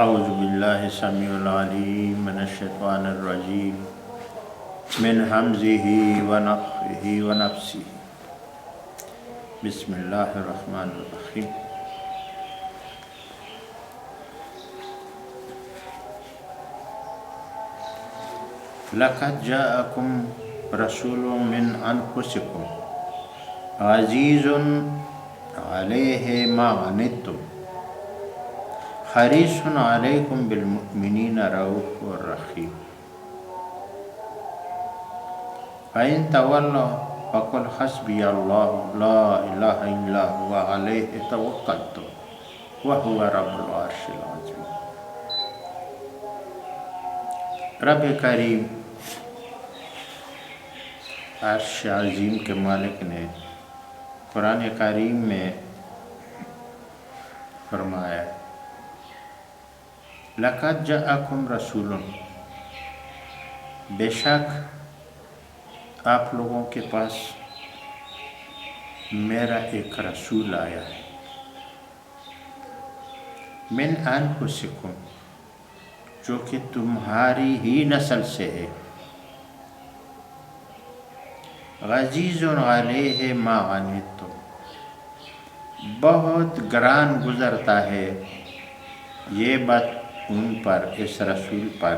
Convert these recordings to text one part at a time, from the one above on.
اعوذ باللہ السمیع العلیم من الشیطان الرجیم من حمزہ ونفخہ ونفثہ بسم اللہ الرحمن الرحیم لقد جاءکم رسول من انفسکم عزیز علیہ ما عنتم حریص علیکم بالمؤمنین رؤوف رحیم فإن تولوا فقل حسبی اللہ لا الہ الا هو علیہ توکلت وهو رب العرش العظیم۔ رب کریم عرش عظیم کے مالک نے قرآن کریم میں فرمایا لقد جاءکم رسول، بے شک آپ لوگوں کے پاس میرا ایک رسول آیا ہے، من انفسکم، جو کہ تمہاری ہی نسل سے ہے، عزیز علیہ ما عنتم، بہت گران گزرتا ہے یہ بات ان پر، اس رسول پر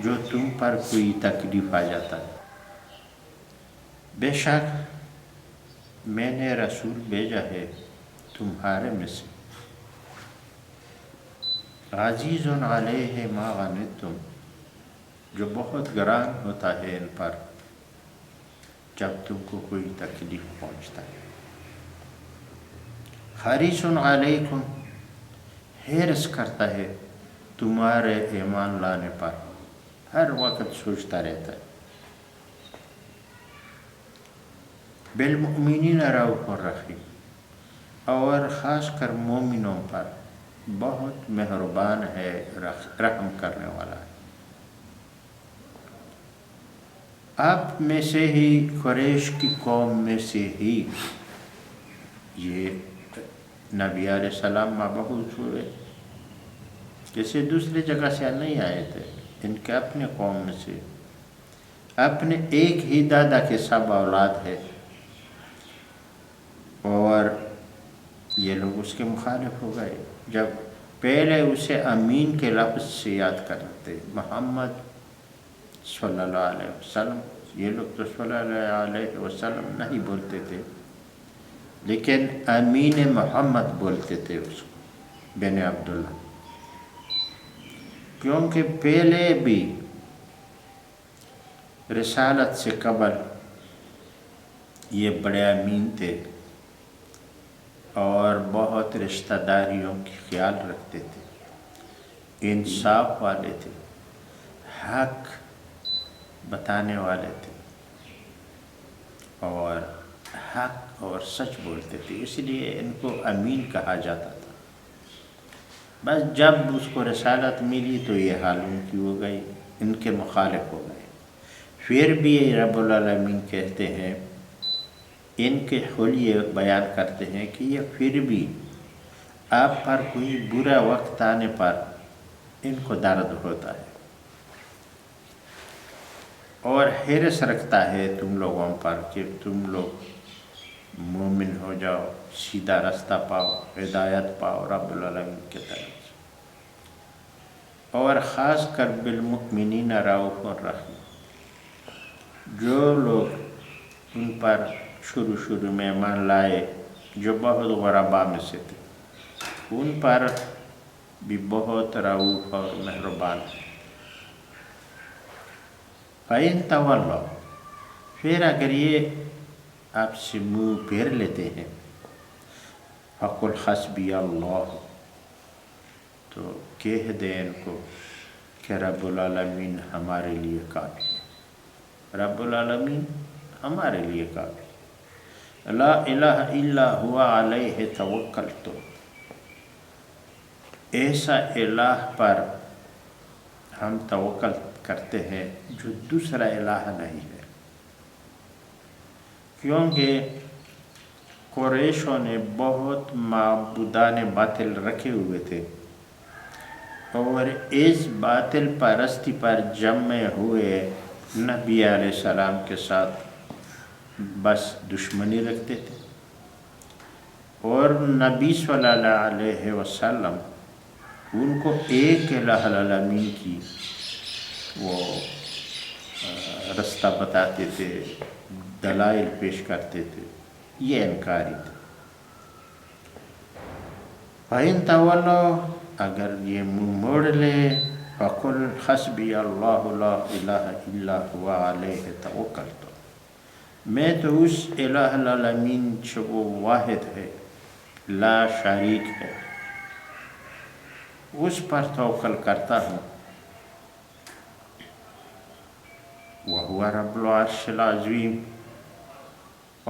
جو تم پر کوئی تکلیف آ جاتا ہے۔ بے شک میں نے رسول بھیجا ہے تمہارے میں سے، عزیز علیہ ما عنتم، جو بہت گران ہوتا ہے ان پر جب تم کو کوئی تکلیف پہنچتا ہے۔ حریص علیکم، حرص کرتا ہے تمہارے ایمان لانے پر، ہر وقت سوچتا رہتا ہے۔ بالمؤمنین رؤوف رحیم، اور خاص کر مومنوں پر بہت مہربان ہے، رحم کرنے والا ہے۔ آپ میں سے ہی، قریش کی قوم میں سے ہی یہ نبی علیہ السلام مبعوث ہوئے، جیسے دوسری جگہ سے نہیں آئے تھے، ان کے اپنے قوم میں سے، اپنے ایک ہی دادا کے سب اولاد ہے، اور یہ لوگ اس کے مخالف ہو گئے۔ جب پہلے اسے امین کے لفظ سے یاد کرتے، محمد صلی اللہ علیہ وسلم، یہ لوگ تو صلی اللہ علیہ وسلم نہیں بولتے تھے، لیکن امین محمد بولتے تھے اس کو، بن عبداللہ، کیونکہ پہلے بھی رسالت سے قبل یہ بڑے امین تھے اور بہت رشتہ داریوں کی خیال رکھتے تھے، انصاف والے تھے، حق بتانے والے تھے، اور حق اور سچ بولتے تھے، اس لیے ان کو امین کہا جاتا تھا۔ بس جب اس کو رسالت ملی تو یہ حال ان کی ہو گئی، ان کے مخالف ہو گئے۔ پھر بھی رب العالمین کہتے ہیں، ان کے حلیے بیان کرتے ہیں کہ یہ پھر بھی آپ پر کوئی برا وقت آنے پر ان کو درد ہوتا ہے، اور حرص رکھتا ہے تم لوگوں پر کہ تم لوگ مومن ہو جاؤ، سیدھا رستہ پاؤ، ہدایت پاؤ رب العالمین کی طرف سے۔ اور خاص کر بالمؤمنین رؤوف رحیم، جو لوگ ان پر شروع میں ایمان لائے، جو بہت غربا میں سے تھے، ان پر بھی بہت رؤوف اور مہربان ہے۔ فَإِن تَوَلَّوْا، پھر اگر یہ آپ سے منہ پھیر لیتے ہیں، فَقُلْ حَسْبِيَ اللَّهُ، تو کہہ دیں ان کو کہ رب العالمین ہمارے لیے کافی ہے، رب العالمین ہمارے لیے کافی ہے، لا الہ الا هو علیہ توکلت، ایسا الہ پر ہم توکل کرتے ہیں جو دوسرا الہ نہیں ہے، کیونکہ قریشوں نے بہت معبودان باطل رکھے ہوئے تھے، اور اس باطل پرستی پر جمع ہوئے نبی علیہ السلام کے ساتھ بس دشمنی رکھتے تھے، اور نبی صلی اللہ علیہ وسلم ان کو ایک الہ العالمین کی وہ رستہ بتاتے تھے، دلائل پیش کرتے تھے، یہ انکاری تھا۔ فَإِن تَوَلَّوْا، اگر یہ منہ موڑ لے، فَقُلْ حَسْبِيَ اللَّهُ لَا إِلَٰهَ إِلَّا هُوَ عَلَيْهِ تَوَكَّلْتُ، میں تو اس الہ العالمین جو وہ واحد ہے، لا شریک ہے، اس پر توکل کرتا ہوں۔ وَهُوَ رَبُّ الْعَرْشِ الْعَظِيمِ،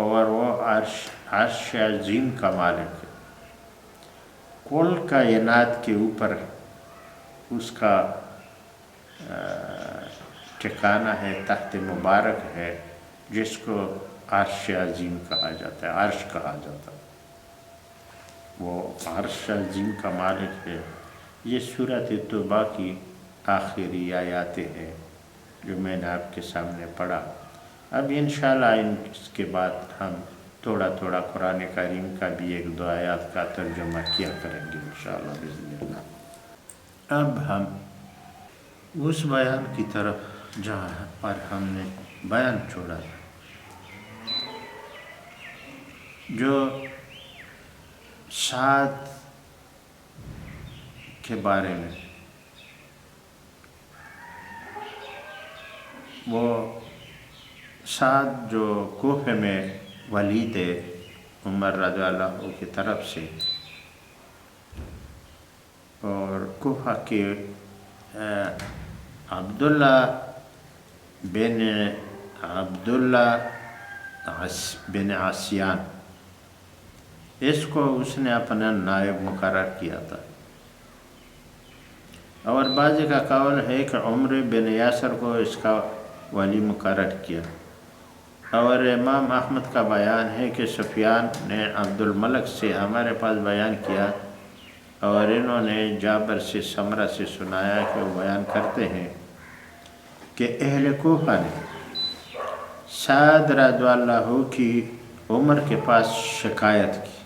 اور وہ عرش عظیم کا مالک ہے۔ کل کائنات کے اوپر اس کا ٹھکانہ ہے، تخت مبارک ہے، جس کو عرش عظیم کہا جاتا ہے، عرش کہا جاتا ہے، وہ عرش عظیم کا مالک ہے۔ یہ سورۃ توبہ کی آخری آیاتیں ہیں جو میں نے آپ کے سامنے پڑھا۔ اب انشاءاللہ اس کے بعد ہم تھوڑا تھوڑا قرآن کریم کا بھی ایک دو آیات کا ترجمہ کیا کریں گے انشاءاللہ بإذن اللہ۔ اب ہم اس بیان کی طرف جہاں پر ہم نے بیان چھوڑا جو سعد کے بارے میں، وہ سعد جو کوفہ میں ولید عمر رضی اللہ عنہ کی طرف سے، اور کوفہ کے عبداللہ بن عصیان، اس کو اس نے اپنا نائب مقرر کیا تھا، اور بعض کا قول ہے کہ عمر بن یاسر کو اس کا ولی مقرر کیا، اور امام احمد کا بیان ہے کہ سفیان نے عبد الملک سے ہمارے پاس بیان کیا، اور انہوں نے جابر سے سمرہ سے سنایا کہ وہ بیان کرتے ہیں کہ اہل کوفہ نے سعد رضی اللہ عنہ کی عمر کے پاس شکایت کی،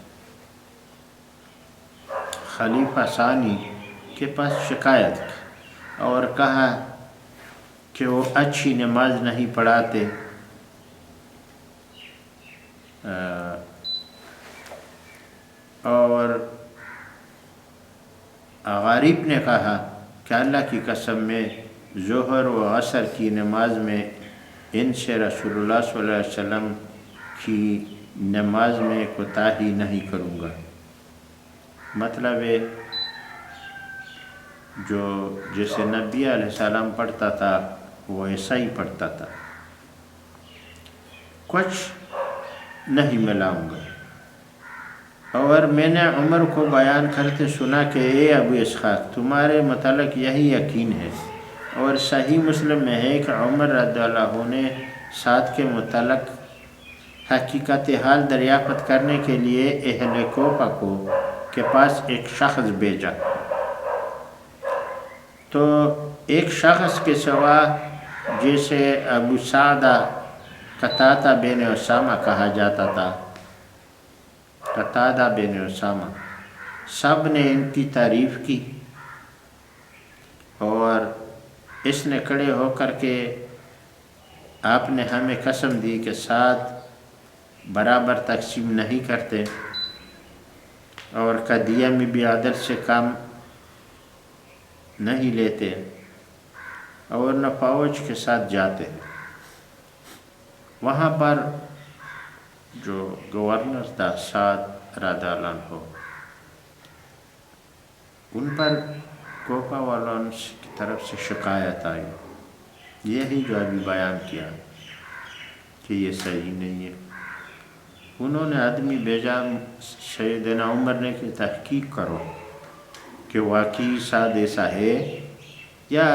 خلیفہ ثانی کے پاس شکایت کی، اور کہا کہ وہ اچھی نماز نہیں پڑھاتے، اور غریب نے کہا کہ اللہ کی قسم میں ظہر و عصر کی نماز میں ان سے رسول اللہ صلی اللہ علیہ وسلم کی نماز میں کوتاہی نہیں کروں گا۔ مطلب ہے جو جیسے نبی علیہ السلام پڑھتا تھا وہ ایسا ہی پڑھتا تھا، کچھ نہیں ملاؤں گا۔ اور میں نے عمر کو بیان کرتے سنا کہ اے ابو اسحاق، تمہارے متعلق یہی یقین ہے، اور صحیح مسلم میں ہے کہ عمر رضی اللہ عنہ نے سعد کے متعلق حقیقت حال دریافت کرنے کے لیے اہل کوفہ کے پاس ایک شخص بھیجا، تو ایک شخص کے سوا جیسے ابو سعدہ قتادہ بن اسامہ کہا جاتا تھا، قتادہ بن اسامہ، سب نے ان کی تعریف کی، اور اس نے کھڑے ہو کر کے آپ نے ہمیں قسم دی کہ سعد برابر تقسیم نہیں کرتے، اور قدیہ میں بھی عدل سے کام نہیں لیتے، اور نہ فوج کے ساتھ جاتے ہیں۔ وہاں پر جو گورنر تھا سعد رضی اللہ عنہ، ان پر کوفہ والوں کی طرف سے شکایت آئی، یہی جو ابھی بیان کیا کہ یہ صحیح نہیں ہے۔ انہوں نے آدمی بھیجا سیدنا عمر نے کہ تحقیق کرو کہ واقعی سعد ایسا ہے یا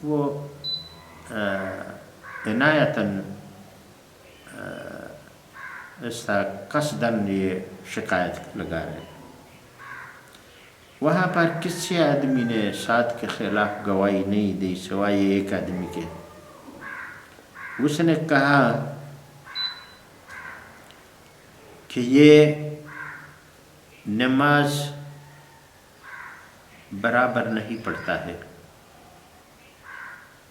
وہ عنایتاً اس طرح قصداً یہ شکایت لگا رہے۔ وہاں پر کسی آدمی نے سعد کے خلاف گواہی نہیں دی سوائے ایک آدمی کے۔ اس نے کہا کہ یہ نماز برابر نہیں پڑھتا ہے،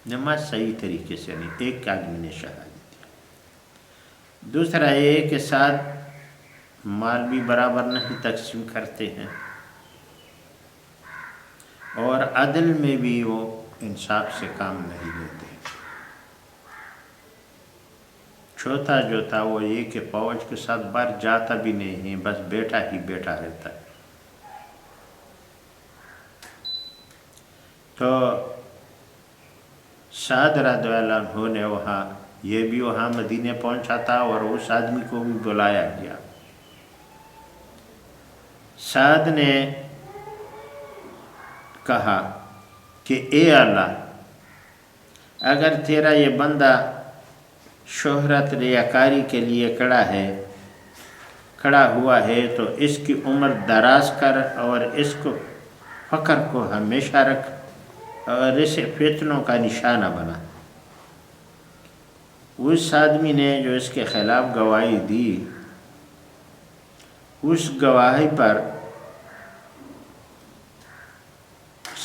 نماز صحیح طریقے سے نہیں۔ ایک آدمی نے شہادت دی۔ دوسرا یہ کہ ساتھ مال بھی برابر نہیں تقسیم کرتے ہیں، اور عدل میں بھی وہ انصاف سے کام نہیں لیتے۔ چوتھا جو تھا وہ یہ کہ فوج کے ساتھ باہر جاتا بھی نہیں ہے، بس بیٹھا ہی بیٹھا رہتا ہے۔ تو سعد رضی اللہ عنہ نے وہاں یہ بھی وہاں مدینے پہنچا تھا اور اس آدمی کو بھی بلایا گیا۔ سعد نے کہا کہ اے اللہ، اگر تیرا یہ بندہ شہرت ریاکاری کے لیے کھڑا ہوا ہے تو اس کی عمر دراز کر اور اس کو فقر کو ہمیشہ رکھ اور اسے فتنوں کا نشانہ بنا۔ اس آدمی نے جو اس کے خلاف گواہی دی، اس گواہی پر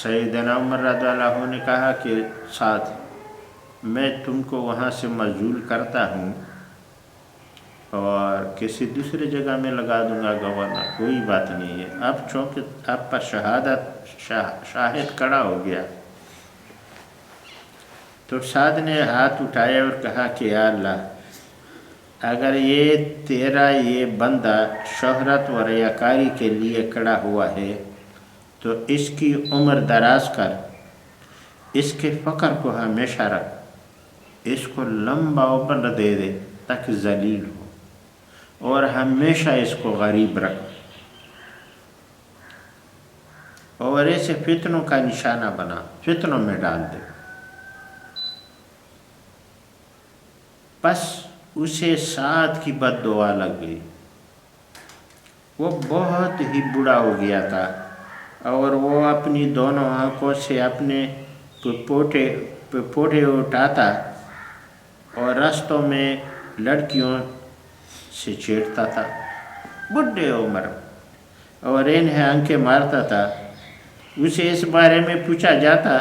سیدنا عمر رضی اللہ عنہ نے کہا کہ سعد، میں تم کو وہاں سے معزول کرتا ہوں اور کسی دوسری جگہ میں لگا دوں گا گورنر، کوئی بات نہیں ہے۔ اب چونکہ آپ پر شاہد کھڑا ہو گیا، تو سعد نے ہاتھ اٹھایا اور کہا کہ یا اللہ، اگر یہ تیرا یہ بندہ شہرت و ریاکاری کے لیے کھڑا ہوا ہے تو اس کی عمر دراز کر، اس کے فقر کو ہمیشہ رکھ، اس کو لمبا عمر دے دے تاکہ ذلیل ہو، اور ہمیشہ اس کو غریب رکھ، اور اسے فتنوں کا نشانہ بنا، فتنوں میں ڈال دے۔ بس اسے سعد کی بد دعا لگ گئی۔ وہ بہت ہی بوڑھا ہو گیا تھا اور وہ اپنی دونوں آنکھوں سے اپنے پوٹے اٹھاتا اور رستوں میں لڑکیوں سے چھیڑتا تھا، بڈھے عمر، اور انہیں آنکھیں مارتا تھا۔ اسے اس بارے میں پوچھا جاتا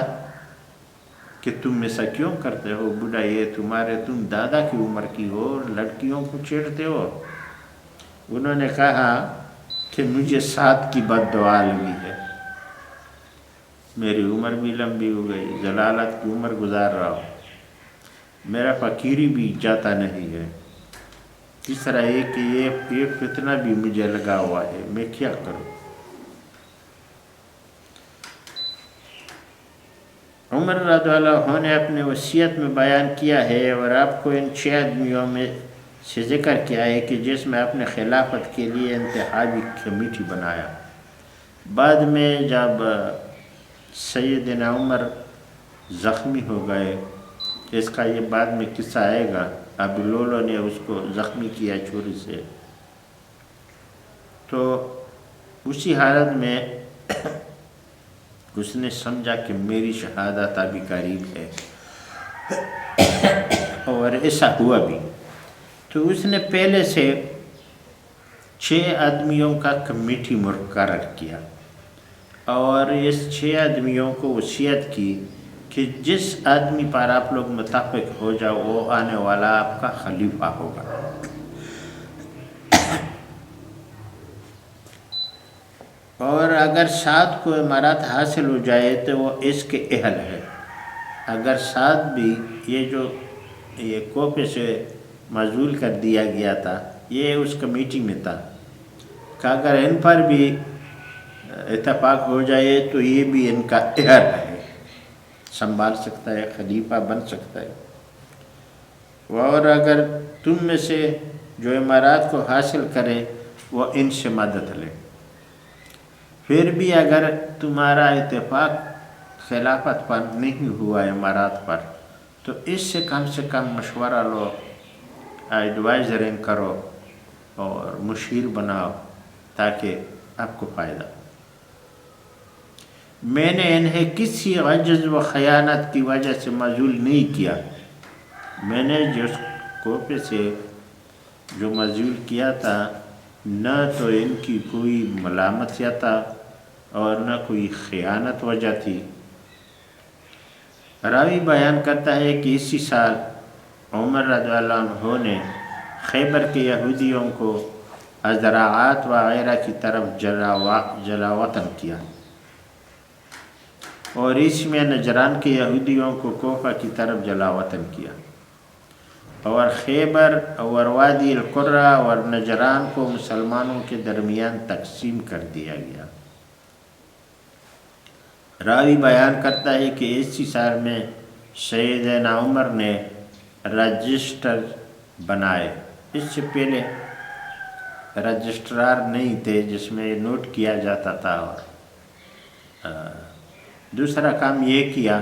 کہ تم ایسا کیوں کرتے ہو بوڑھا، یہ تم دادا کی عمر کی ہو اور لڑکیوں کو چھیڑتے ہو؟ انہوں نے کہا کہ مجھے سعد کی بد دعا لگی ہے، میری عمر بھی لمبی ہو گئی، جلالت کی عمر گزار رہا ہوں، میرا فقیری بھی جاتا نہیں ہے، اس طرح ہے کہ یہ فتنہ بھی مجھے لگا ہوا ہے، میں کیا کروں؟ عمر رضی اللہ عنہ نے اپنے وصیت میں بیان کیا ہے اور آپ کو ان 6 آدمیوں میں سے ذکر کیا ہے کہ جس میں اپنے خلافت کے لیے انتخابی کمیٹی بنایا۔ بعد میں جب سیدنا عمر زخمی ہو گئے، اس کا یہ بعد میں قصہ آئے گا، ابو لولو نے اس کو زخمی کیا چھری سے، تو اسی حالت میں اس نے سمجھا کہ میری شہادت ابھی قریب ہے، اور ایسا ہوا بھی۔ تو اس نے پہلے سے 6 آدمیوں کا کمیٹی مقرر کیا اور اس 6 آدمیوں کو وصیت کی کہ جس آدمی پر آپ لوگ متفق ہو جاؤ وہ آنے والا آپ کا خلیفہ ہوگا۔ اور اگر سعد کو امارات حاصل ہو جائے تو وہ اس کے اہل ہے۔ اگر سعد بھی یہ کوفے سے معزول کر دیا گیا تھا، یہ اس کمیٹی میں تھا کہ اگر ان پر بھی اتفاق ہو جائے تو یہ بھی ان کا اہل ہے، سنبھال سکتا ہے، خلیفہ بن سکتا ہے۔ اور اگر تم میں سے جو امارات کو حاصل کرے وہ ان سے مدد لے، پھر بھی اگر تمہارا اتفاق خلافت پر نہیں ہوا امارات پر تو اس سے کم مشورہ لو، ایڈوائزرنگ کرو اور مشیر بناؤ تاکہ آپ کو فائدہ۔ میں نے انہیں کسی عجز و خیانت کی وجہ سے معزول نہیں کیا، میں نے جس کوپے سے جو معزول کیا تھا نہ تو ان کی کوئی ملامتیا تھا اور نہ کوئی خیانت وجہ تھی۔ راوی بیان کرتا ہے کہ اسی سال عمر رضی اللہ عنہ نے خیبر کے یہودیوں کو ازراعات وغیرہ کی طرف جلاوطن کیا، اور اس میں نجران کے یہودیوں کو کوفہ کی طرف جلاوطن کیا، اور خیبر اور وادی القرہ اور نجران کو مسلمانوں کے درمیان تقسیم کر دیا گیا۔ راوی بیان کرتا ہے کہ اسی سال میں سیدنا عمر نے رجسٹر بنائے۔ اس سے پہلے رجسٹرار نہیں تھے جس میں نوٹ کیا جاتا تھا۔ اور دوسرا کام یہ کیا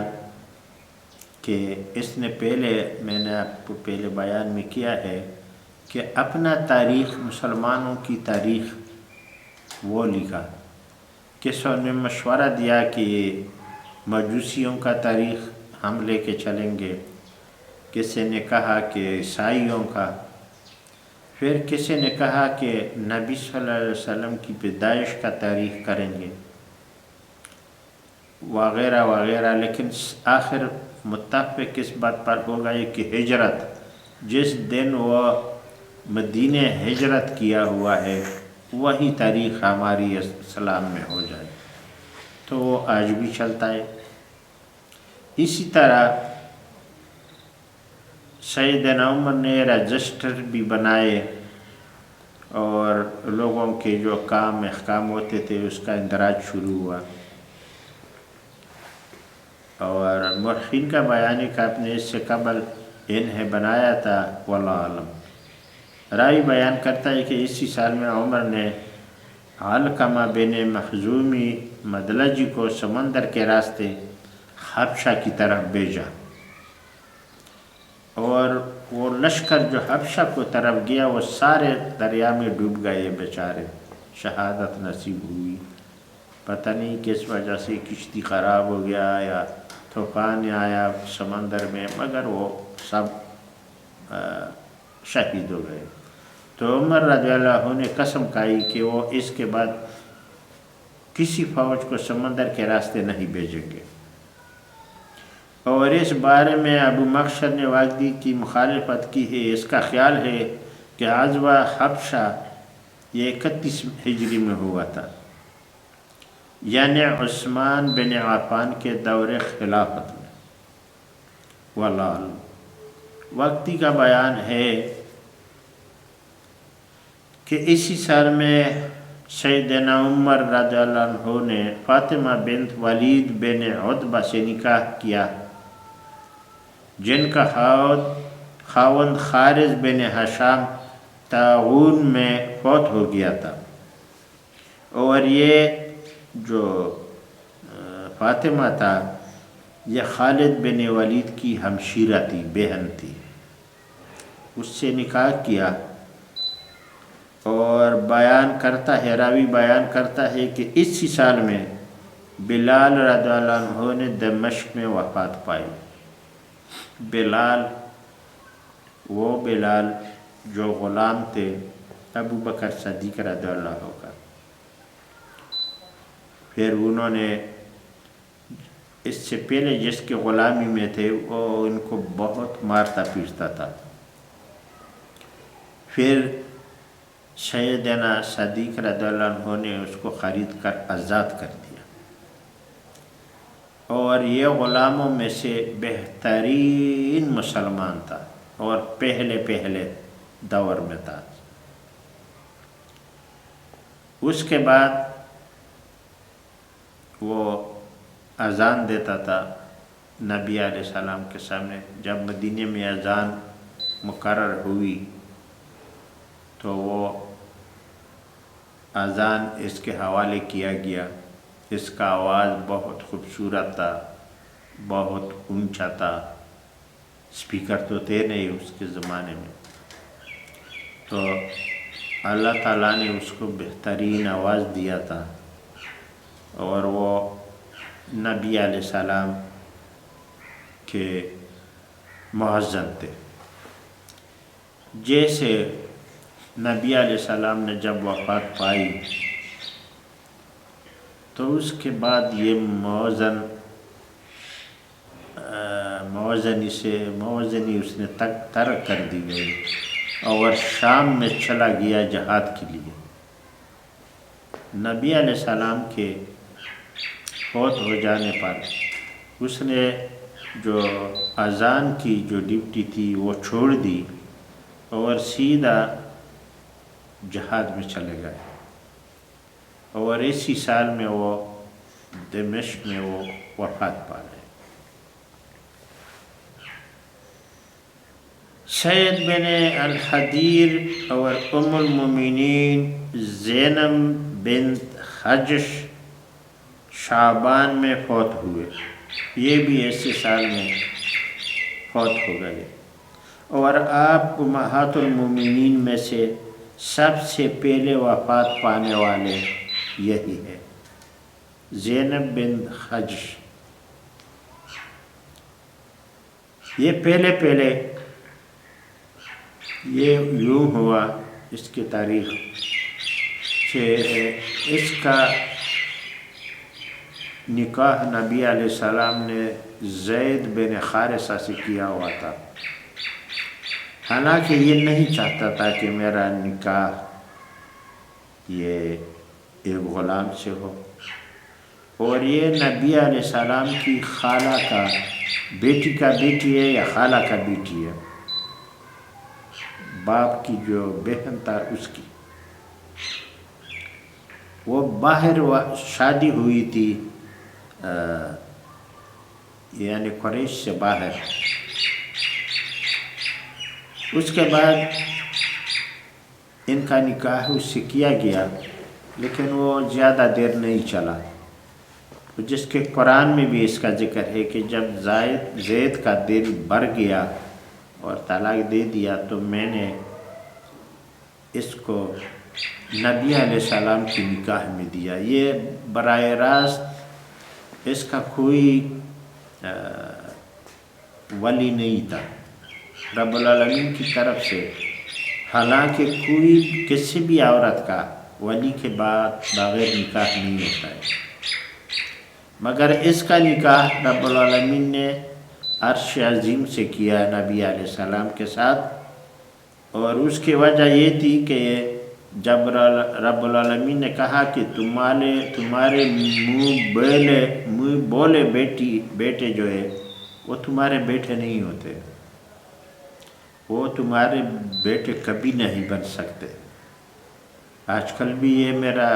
کہ اس نے پہلے، میں نے آپ کو پہلے بیان میں کیا ہے کہ اپنا تاریخ، مسلمانوں کی تاریخ وہ لکھا۔ کسوں نے مشورہ دیا کہ مجوسیوں کا تاریخ ہم لے کے چلیں گے، کسی نے کہا کہ عیسائیوں کا، پھر کسی نے کہا کہ نبی صلی اللہ علیہ وسلم کی پیدائش کا تاریخ کریں گے وغیرہ وغیرہ، لیکن آخر متفق اس بات پر ہو گئے کہ ہجرت، جس دن وہ مدینہ ہجرت کیا ہوا ہے وہی تاریخ ہماری اسلام میں ہو جائے، تو وہ آج بھی چلتا ہے۔ اسی طرح سیدنا عمر نے رجسٹر بھی بنائے اور لوگوں کے جو کام احکام ہوتے تھے اس کا اندراج شروع ہوا۔ اور مورخین کا بیان ہے کہ آپ نے اس سے قبل انہیں بنایا تھا، واللہ عالم۔ راوی بیان کرتا ہے کہ اسی سال میں عمر نے علقمہ بن مخزومی مدلجی کو سمندر کے راستے حبشہ کی طرف بھیجا، اور وہ لشکر جو حبشہ کو طرف گیا وہ سارے دریا میں ڈوب گئے، بیچارے، شہادت نصیب ہوئی۔ پتہ نہیں کس وجہ سے، کشتی خراب ہو گیا یا طوفان آیا سمندر میں، مگر وہ سب شہید ہو گئے۔ تو عمر رضی اللہ عنہ نے قسم کھائی کہ وہ اس کے بعد کسی فوج کو سمندر کے راستے نہیں بھیجیں گے، اور اس بارے میں ابو مخشر نے واقعی کی مخالفت کی ہے۔ اس کا خیال ہے کہ غزوہ حبشہ یہ 31 ہجری میں ہوا تھا، یعنی عثمان بن عفان کے دور خلافت میں، واللہ اعلم۔ وقتی کا بیان ہے کہ اسی سال میں سیدنا عمر رضی اللہ عنہ نے فاطمہ بنت ولید بن عتبہ سے نکاح کیا، جن کا خاوند خارج بن ہشام طاعون میں فوت ہو گیا تھا، اور یہ جو فاطمہ تھا یہ خالد بن ولید کی ہمشیرہ تھی، بہن تھی، اس سے نکاح کیا۔ اور بیان کرتا ہے، راوی بیان کرتا ہے کہ اسی سال میں بلال رضی اللہ عنہ نے دمشق میں وفات پائی۔ بلال، وہ بلال جو غلام تھے ابو بکر صدیق رضی اللہ عنہ کا، پھر انہوں نے اس سے پہلے جس کے غلامی میں تھے وہ ان کو بہت مارتا پیٹتا تھا، پھر سیدنا صدیق رضی اللہ عنہ نے اس کو خرید کر آزاد کر دیا، اور یہ غلاموں میں سے بہترین مسلمان تھا اور پہلے دور میں تھا۔ اس کے بعد وہ اذان دیتا تھا نبی علیہ السلام کے سامنے۔ جب مدینے میں اذان مقرر ہوئی تو وہ اذان اس کے حوالے کیا گیا۔ اس کا آواز بہت خوبصورت تھا، بہت اونچا تھا، اسپیکر تو تھے نہیں اس کے زمانے میں، تو اللہ تعالیٰ نے اس کو بہترین آواز دیا تھا، اور وہ نبی علیہ السلام کے معزز تھے. جیسے نبی علیہ السلام نے جب وفات پائی تو اس کے بعد یہ موزنی اس نے ترک کر دی گئی اور شام میں چلا گیا جہاد کے لیے. نبی علیہ السلام کے فوت ہو جانے پر اس نے جو اذان کی جو ڈیوٹی تھی وہ چھوڑ دی اور سیدھا جہاد میں چلے گئے. اور اسی سال میں وہ دمشق میں وہ وفات پا گئے. سید بن الحدیر اور ام المومنین زینب بنت حجش شعبان میں فوت ہوئے. یہ بھی اسی سال میں فوت ہو گئے. اور آپ امہات المومنین میں سے سب سے پہلے وفات پانے والے یہی ہے، زینب بنت حجش. یہ پہلے یہ یوں ہوا اس کی تاریخ کہ اس کا نکاح نبی علیہ السلام نے زید بن حارثہ سے کیا ہوا تھا. حالانکہ یہ نہیں چاہتا تھا کہ میرا نکاح یہ ایک غلام سے ہو، اور یہ نبی علیہ السلام کی خالہ کا بیٹی کا بیٹی ہے یا خالہ کا بیٹی ہے، باپ کی جو بہن تھا اس کی. وہ باہر شادی ہوئی تھی یعنی قریش سے باہر. اس کے بعد ان کا نکاح اس سے کیا گیا، لیکن وہ زیادہ دیر نہیں چلا، جس کے قرآن میں بھی اس کا ذکر ہے کہ جب زید کا دل بھر گیا اور طلاق دے دیا تو میں نے اس کو نبی علیہ السلام کی نکاح میں دیا. یہ براہ راست اس کا کوئی ولی نہیں تھا رب العالمین کی طرف سے. حالانکہ کوئی کسی بھی عورت کا ولی کے بعد بغیر نکاح نہیں ہوتا ہے، مگر اس کا نکاح رب العالمین نے عرش عظیم سے کیا نبی علیہ السلام کے ساتھ. اور اس کی وجہ یہ تھی کہ جب رب العالمین نے کہا کہ تمہارے منہ بولے بیٹے جو ہے وہ تمہارے بیٹے نہیں ہوتے، وہ تمہارے بیٹے کبھی نہیں بن سکتے. آج کل بھی یہ میرا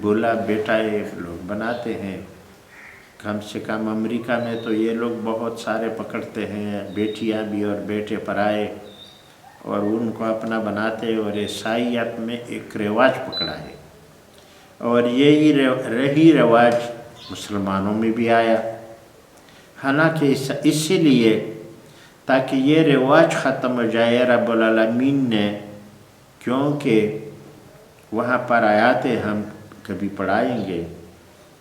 بولا بیٹا یہ لوگ بناتے ہیں، کم سے کم امریکہ میں تو یہ لوگ بہت سارے پکڑتے ہیں، بیٹیاں بھی اور بیٹے پرائے، اور ان کو اپنا بناتے. اور عیسائیت میں ایک رواج پکڑا ہے، اور یہی رواج مسلمانوں میں بھی آیا. حالانکہ اسی لیے تاکہ یہ رواج ختم ہو جائے رب العالمین نے، کیونکہ وہاں پر آیاتیں ہم کبھی پڑھائیں گے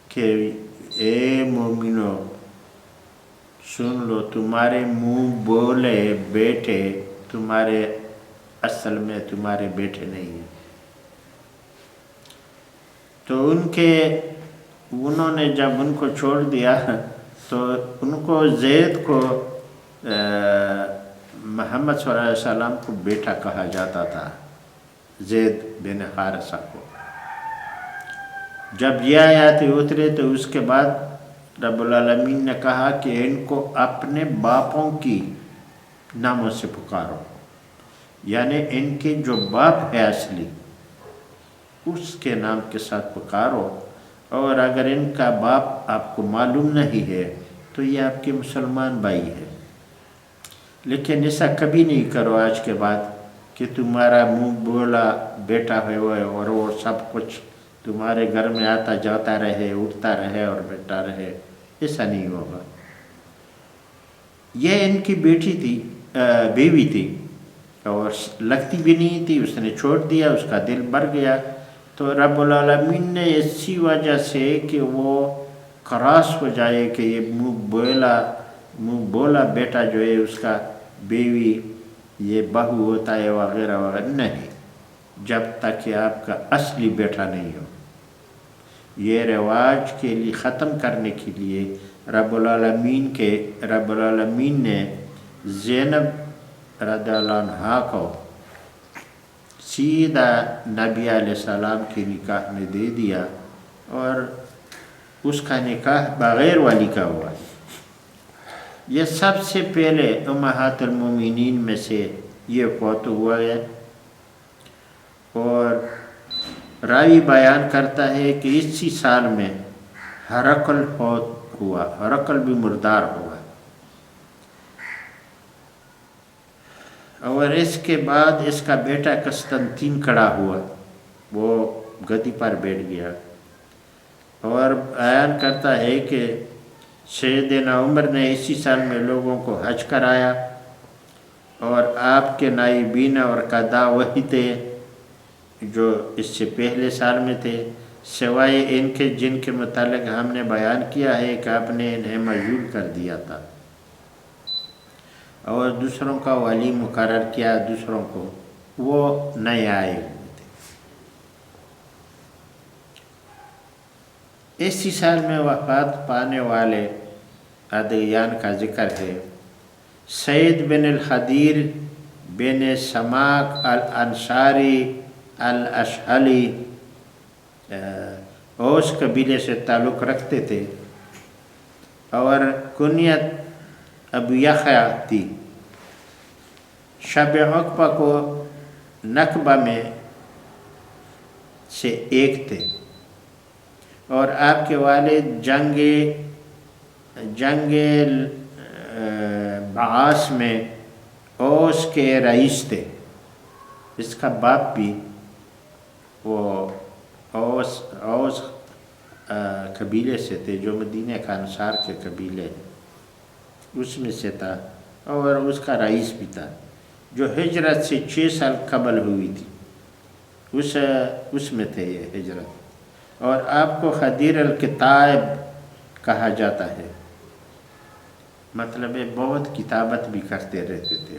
کہ اے مومنو سن لو، تمہارے منہ بولے بیٹے تمہارے اصل میں تمہارے بیٹے نہیں ہیں. تو انہوں نے جب ان کو چھوڑ دیا تو ان کو زید کو محمد صلی اللہ علیہ وسلم کو بیٹا کہا جاتا تھا، زید بن حارثہ کو. جب یہ آیاتیں اترے تو اس کے بعد رب العالمین نے کہا کہ ان کو اپنے باپوں کی ناموں سے پکارو، یعنی ان کے جو باپ ہے اصلی اس کے نام کے ساتھ پکارو. اور اگر ان کا باپ آپ کو معلوم نہیں ہے تو یہ آپ کے مسلمان بھائی ہے. لیکن ایسا کبھی نہیں کرو آج کے بعد کہ تمہارا منہ بولا بیٹا ہے اور وہ سب کچھ تمہارے گھر میں آتا جاتا رہے، اٹھتا رہے اور بیٹھتا رہے. ایسا نہیں ہوگا. یہ ان کی بیوی تھی اور لگتی بھی نہیں تھی، اس نے چھوڑ دیا، اس کا دل بھر گیا. تو رب العالمین نے اسی وجہ سے کہ وہ کراس ہو جائے کہ یہ منہ بولا بیٹا جو ہے اس کا بیوی یہ بہو ہوتا ہے وغیرہ وغیرہ، نہیں، جب تک کہ آپ کا اصلی بیٹا نہیں ہو۔ یہ رواج کے لیے ختم کرنے کے لیے رب العالمین نے زینب رضی اللہ عنہا کو سیدھا نبی علیہ السلام کے نکاح میں دے دیا، اور اس کا نکاح بغیر ولی کا ہوا۔ یہ سب سے پہلے امہات المومنین میں سے یہ فوت ہوا ہے، اور راوی بیان کرتا ہے کہ اسی سال میں ہرقل فوت ہوا، ہرقل بھی مردار ہوا، اور اس کے بعد اس کا بیٹا قسطنطین کھڑا ہوا، وہ گدی پر بیٹھ گیا، اور بیان کرتا ہے کہ سیدنا عمر نے اسی سال میں لوگوں کو حج کرایا، اور آپ کے نائبین اور قضا وہی تھے جو اس سے پہلے سال میں تھے، سوائے ان کے جن کے متعلق ہم نے بیان کیا ہے کہ آپ نے انہیں معزول کر دیا تھا، اور دوسروں کا ولی مقرر کیا، دوسروں کو، وہ نئے آئے ہوئے تھے۔ اسی سال میں وفات پانے والے ادعیان کا ذکر ہے۔ سعید بن الخدیر بن سماک الانصاری الاشہلی اوس قبیلے سے تعلق رکھتے تھے، اور کنیت ابو یحییٰ تھی۔ شب عقبہ کو نقبہ میں سے ایک تھے، اور آپ کے والد جنگ بعاث میں اوس کے رئیس تھے۔ اس کا باپ بھی وہ اوس قبیلے سے تھے، جو مدینہ کا انصار کے قبیلے اس میں سے تھا، اور اس کا رئیس بھی تھا، جو ہجرت سے 6 سال قبل ہوئی تھی، اس میں تھے یہ ہجرت، اور آپ کو خدیر الکتاب کہا جاتا ہے، مطلب ہے بہت کتابت بھی کرتے رہتے تھے،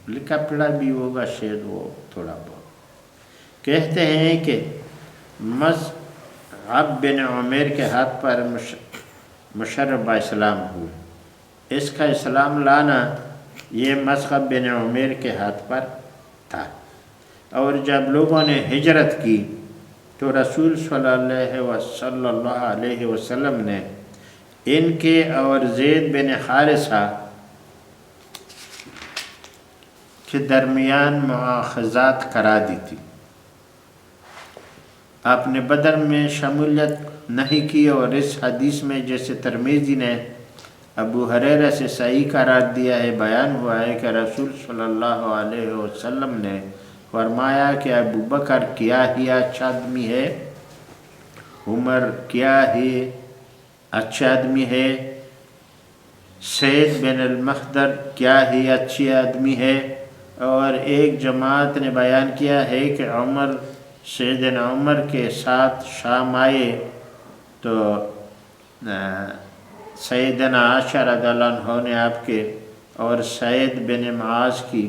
لکھا پڑھا بھی ہوگا شاید وہ تھوڑا بہت۔ کہتے ہیں کہ مصعب بن عمیر کے ہاتھ پر مشرب اسلام ہوئے۔ اس کا اسلام لانا یہ مصعب بن عمیر کے ہاتھ پر تھا، اور جب لوگوں نے ہجرت کی تو رسول صلی اللہ علیہ وسلم نے ان کے اور زید بن حارثہ کے درمیان مواخذات کرا دی تھی۔ آپ نے بدر میں شمولیت نہیں کی، اور اس حدیث میں جیسے ترمذی نے ابو ہریرہ سے صحیح قرار دیا ہے، بیان ہوا ہے کہ رسول صلی اللہ علیہ وسلم نے فرمایا کہ ابو بکر کیا ہی اچھا آدمی ہے، عمر کیا ہی اچھا آدمی ہے، سعید بن المخدر کیا ہی اچھی آدمی ہے، اور ایک جماعت نے بیان کیا ہے کہ سیدنا عمر کے ساتھ شام آئے تو سیدنا عائشہ رضی اللہ عنہ نے آپ کے اور سعید بن معاذ کی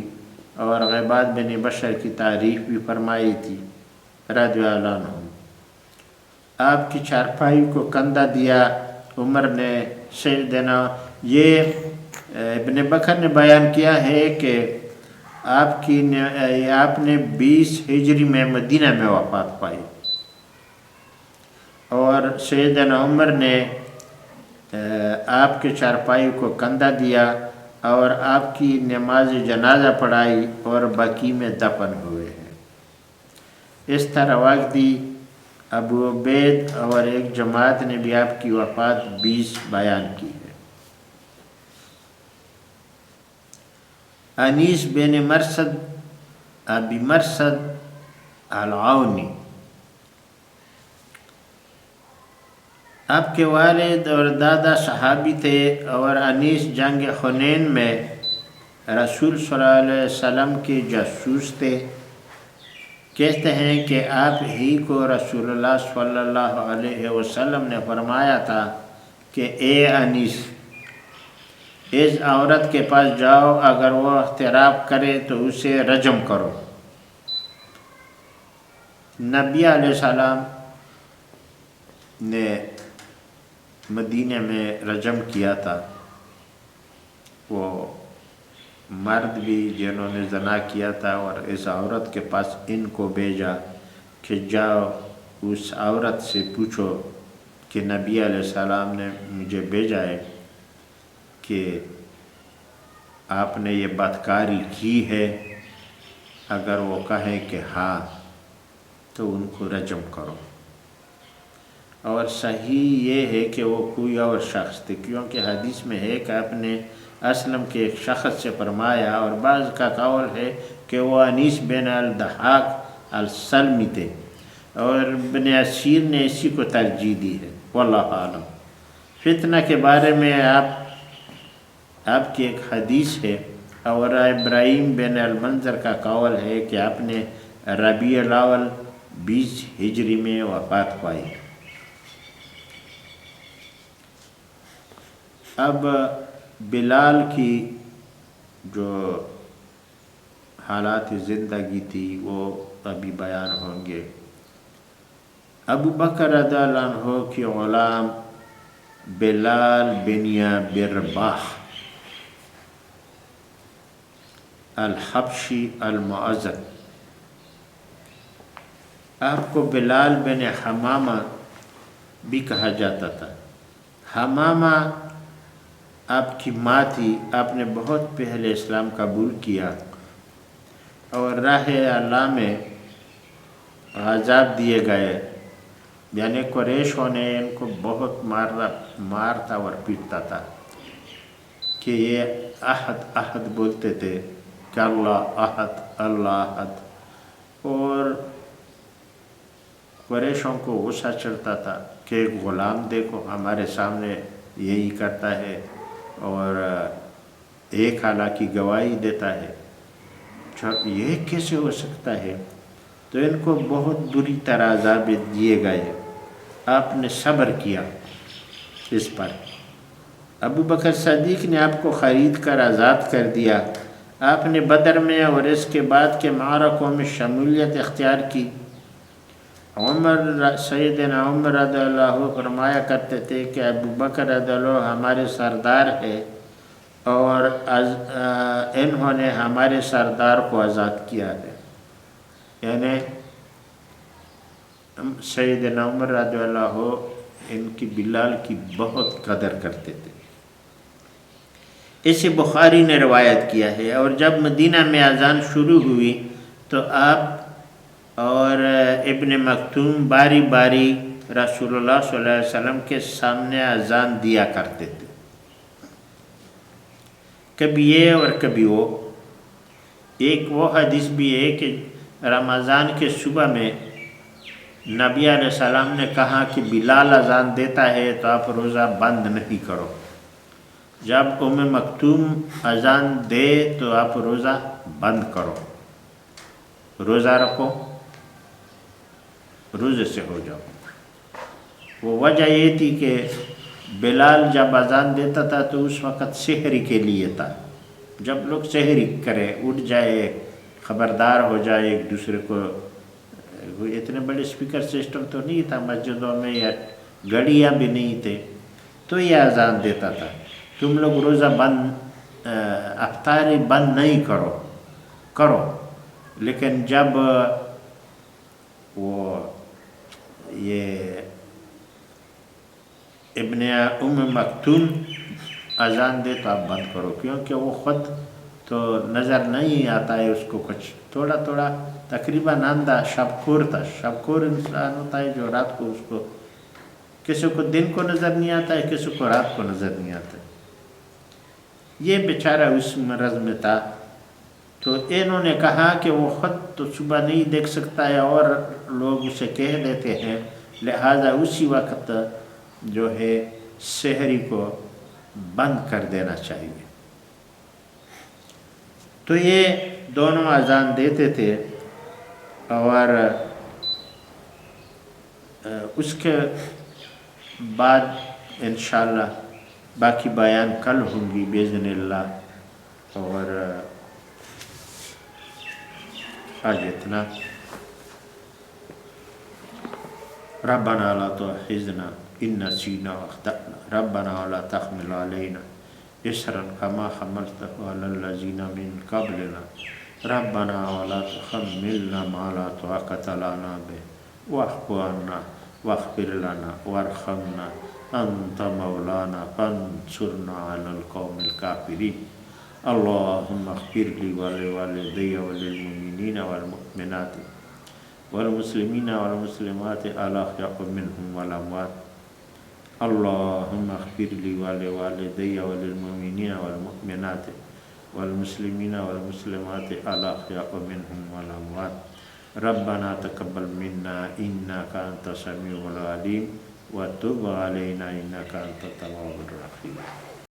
اور غیبات بن بشر کی تعریف بھی فرمائی تھی رضی اللہ عنہ۔ آپ کی چارپائی کو کندھا دیا عمر نے سیدنا، یہ ابن بکر نے بیان کیا ہے کہ آپ نے 20 ہجری میں مدینہ میں وفات پائی، اور سیدنا عمر نے آپ کے چارپائی کو کندھا دیا اور آپ کی نماز جنازہ پڑھائی اور بقیع میں دفن ہوئے ہیں۔ اس طرح واقعی ابو عبید اور ایک جماعت نے بھی آپ کی وفات 20 بیان کی ہے۔ انیس بن مرثد ابی مرثد العونی، آپ کے والد اور دادا صحابی تھے، اور انیس جنگ حنین میں رسول صلی اللہ علیہ وسلم کے جاسوس تھے۔ کہتے ہیں کہ آپ ہی کو رسول اللہ صلی اللہ علیہ وسلم نے فرمایا تھا کہ اے انیس اس عورت کے پاس جاؤ، اگر وہ اختراق کرے تو اسے رجم کرو۔ نبی علیہ السلام نے مدینہ میں رجم کیا تھا، وہ مرد بھی جنہوں نے زنا کیا تھا، اور اس عورت کے پاس ان کو بھیجا کہ جاؤ اس عورت سے پوچھو کہ نبی علیہ السلام نے مجھے بھیجا ہے کہ آپ نے یہ بدکاری کی ہے، اگر وہ کہے کہ ہاں تو ان کو رجم کرو۔ اور صحیح یہ ہے کہ وہ کوئی اور شخص تھے، کیونکہ حدیث میں ہے کہ آپ نے اسلم کے ایک شخص سے فرمایا، اور بعض کا قول ہے کہ وہ انیس بن الضحاک السلمی تھے، اور ابن اسیر نے اسی کو ترجیح دی ہے، واللہ عالم۔ فتنہ کے بارے میں آپ کی ایک حدیث ہے، اور ابراہیم بن المنظر کا قول ہے کہ آپ نے ربیع الاول 20 ہجری میں وفات پائی۔ اب بلال کی جو حالات زندگی تھی وہ ابھی بیان ہوں گے۔ ابو بکر رضی اللہ عنہ کی غلام بلال بن برباح الحبشی المعزد، آپ کو بلال بن حمامہ بھی کہا جاتا تھا۔ حمامہ آپ کی ماں تھی، آپ نے بہت پہلے اسلام قبول کیا، اور راہ اللہ میں عذاب دیے گئے، یعنی قریشوں نے ان کو بہت مارتا اور پیٹتا تھا کہ یہ احد احد بولتے تھے کہ اللہ احد اللہ احد، اور قریشوں کو غصہ چڑھتا تھا کہ ایک غلام دیکھو ہمارے سامنے یہی کرتا ہے اور ایک حالہ کی گواہی دیتا ہے، یہ کیسے ہو سکتا ہے؟ تو ان کو بہت بری طرح عذاب دیے گئے۔ آپ نے صبر کیا اس پر۔ ابو بکر صدیق نے آپ کو خرید کر آزاد کر دیا۔ آپ نے بدر میں اور اس کے بعد کے معرکوں میں شمولیت اختیار کی۔ سیدنا عمر رضی اللہ عنہ فرمایا کرتے تھے کہ ابو بکر رضی اللہ عنہ ہمارے سردار ہے، اور انہوں نے ہمارے سردار کو آزاد کیا ہے، یعنی سیدنا عمر رضی اللہ عنہ ان کی بلال کی بہت قدر کرتے تھے۔ اسے بخاری نے روایت کیا ہے۔ اور جب مدینہ میں اذان شروع ہوئی تو آپ اور ابن مکتوم باری باری رسول اللہ صلی اللہ علیہ وسلم کے سامنے اذان دیا کرتے تھے، کبھی یہ اور کبھی وہ۔ ایک وہ حدیث بھی ہے کہ رمضان کے صبح میں نبی علیہ السلام نے کہا کہ بلال اذان دیتا ہے تو آپ روزہ بند نہیں کرو، جب ام مکتوم اذان دے تو آپ روزہ بند کرو، روزہ رکھو، روزے سے ہو جاؤ۔ وہ وجہ یہ تھی کہ بلال جب اذان دیتا تھا تو اس وقت سحری کے لیے تھا، جب لوگ سحری کرے، اٹھ جائے، خبردار ہو جائے ایک دوسرے کو۔ اتنے بڑے اسپیکر سسٹم تو نہیں تھا مسجدوں میں، یا گھڑیاں بھی نہیں تھے، تو یہ اذان دیتا تھا تم لوگ روزہ بند افطاری بند نہیں کرو۔ لیکن جب وہ یہ ابن ام مکتوم اذان دے تو آپ بند کرو، کیونکہ وہ خود تو نظر نہیں آتا ہے اس کو، کچھ تھوڑا تھوڑا تقریباً اندھا شب خور تھا۔ شب خور انسان ہوتا ہے جو رات کو، اس کو کسی کو دن کو نظر نہیں آتا ہے، کسی کو رات کو نظر نہیں آتا ہے۔ یہ بیچارہ اس مرض میں تھا، تو انہوں نے کہا کہ وہ خود تو صبح نہیں دیکھ سکتا ہے اور لوگ اسے کہہ دیتے ہیں، لہذا اسی وقت جو ہے سحری کو بند کر دینا چاہیے۔ تو یہ دونوں اذان دیتے تھے، اور اس کے بعد انشاءاللہ باقی بیان کل ہوں گی باذن اللہ، اور آج اتنا. ربنا لا تؤاخذنا إن نسينا وأخطأنا ربنا ولا تحمل علينا إصرا كما حملته على الذين من قبلنا ربنا ولا تحملنا ما لا طاقة لنا به واعف عنا واغفر لنا وارحمنا أنت مولانا فانصرنا على القوم الكافرين. اللهم اغفر لي ولوالدي وللمؤمنين والمؤمنات والمسلمين والمسلمات الأحياء منهم والأموات. اللهم اغفر لي ولوالدي وللمؤمنين والمؤمنات والمسلمين والمسلمات الأحياء منهم والأموات. ربنا تقبل منا إنك أنت السميع العليم وتب علينا إنك أنت التواب الرحيم.